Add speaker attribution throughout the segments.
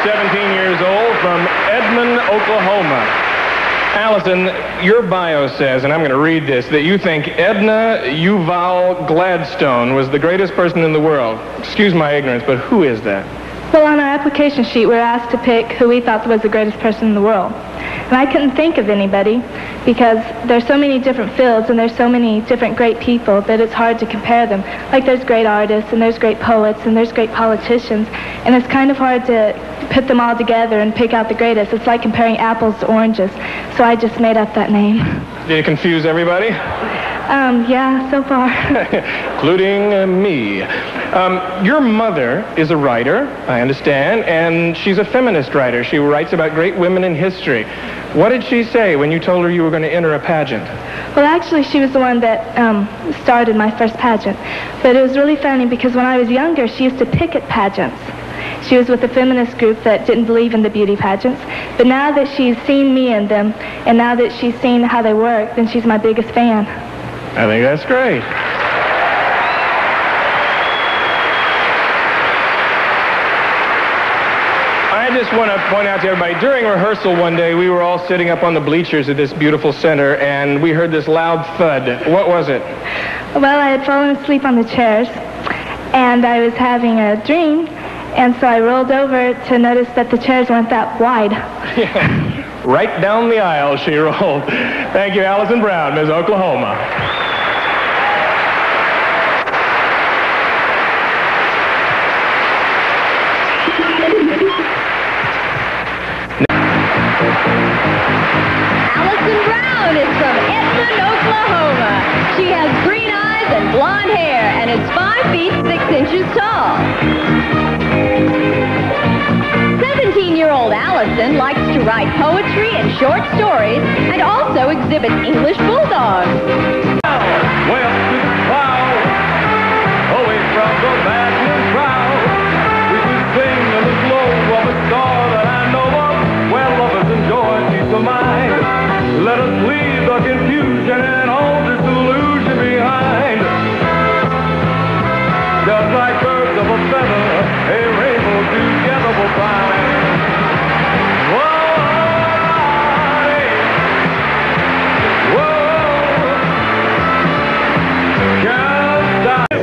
Speaker 1: 17 years old, from Edmond, Oklahoma. Allison, your bio says, and I'm going to read this, that you think Edna Yuval Gladstone was the greatest person in the world. Excuse my ignorance, but who is that?
Speaker 2: Well, on our application sheet, we were asked to pick who we thought was the greatest person in the world. And I couldn't think of anybody because there's so many different fields and there's so many different great people that it's hard to compare them. Like there's great artists and there's great poets and there's great politicians, and it's kind of hard to put them all together and pick out the greatest. It's like comparing apples to oranges. So I just made up that name.
Speaker 1: Did you confuse everybody?
Speaker 2: Yeah, so far.
Speaker 1: Including me. Your mother is a writer, I understand, and she's a feminist writer. She writes about great women in history. What did she say when you told her you were going to enter a pageant?
Speaker 2: Well, actually, she was the one that started my first pageant. But it was really funny because when I was younger, she used to picket pageants. She was with a feminist group that didn't believe in the beauty pageants. But now that she's seen me in them, and now that she's seen how they work, then she's my biggest fan.
Speaker 1: I think that's great. I just want to point out to everybody, during rehearsal one day, we were all sitting up on the bleachers at this beautiful center, and we heard this loud thud. What was it?
Speaker 2: Well, I had fallen asleep on the chairs, and I was having a dream, and so I rolled over to notice that the chairs weren't that wide.
Speaker 1: Right down the aisle she rolled. Thank you, Allison Brown, Miss Oklahoma.
Speaker 3: Allison Brown is from Edmond, Oklahoma. She has green eyes and blonde hair and is 5 feet 6 inches tall. 17-year-old Allison likes to write poetry and short stories and also exhibits English bulldogs.
Speaker 1: Well, to the cloud, away from the maddening crowd, we could sing in the glow of a star that I know of, where lovers enjoy peace of mind. Let us leave the confusion and all disillusion behind. Just like birds of a feather, a rainbow together will find.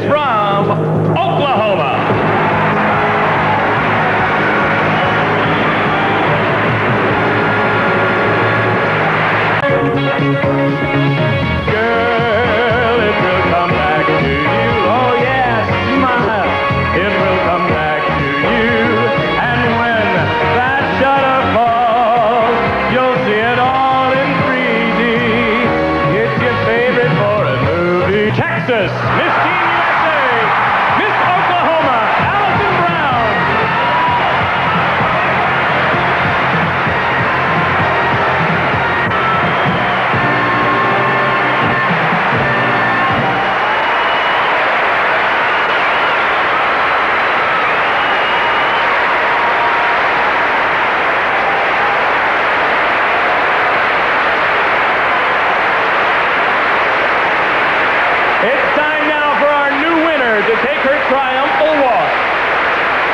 Speaker 1: From Oklahoma. Girl, it will come back to you. Oh yes, smile. It will come back to you. And when that shutter falls, you'll see it all in 3D. It's your favorite for a movie. Texas, Miss Teen USA, Miss Oklahoma, Allison Brown. It's time now for our new winner to take her triumphal walk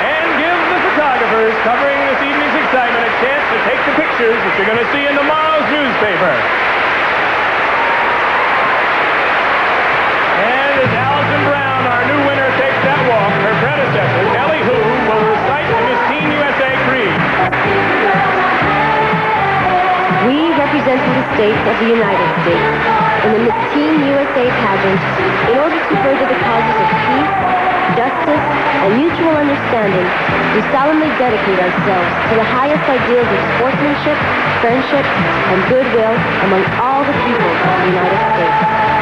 Speaker 1: and give the photographers covering this evening's excitement a chance to take the pictures that you're going to see in tomorrow's newspaper. And as Allison Brown, our new winner, takes that walk, her predecessor, Kelly Hu, will recite the Miss Teen USA Creed.
Speaker 3: We, representing the states of the United States, in the Miss Teen USA pageant, in order to further the causes of peace, justice, and mutual understanding, we solemnly dedicate ourselves to the highest ideals of sportsmanship, friendship, and goodwill among all the people of the United States.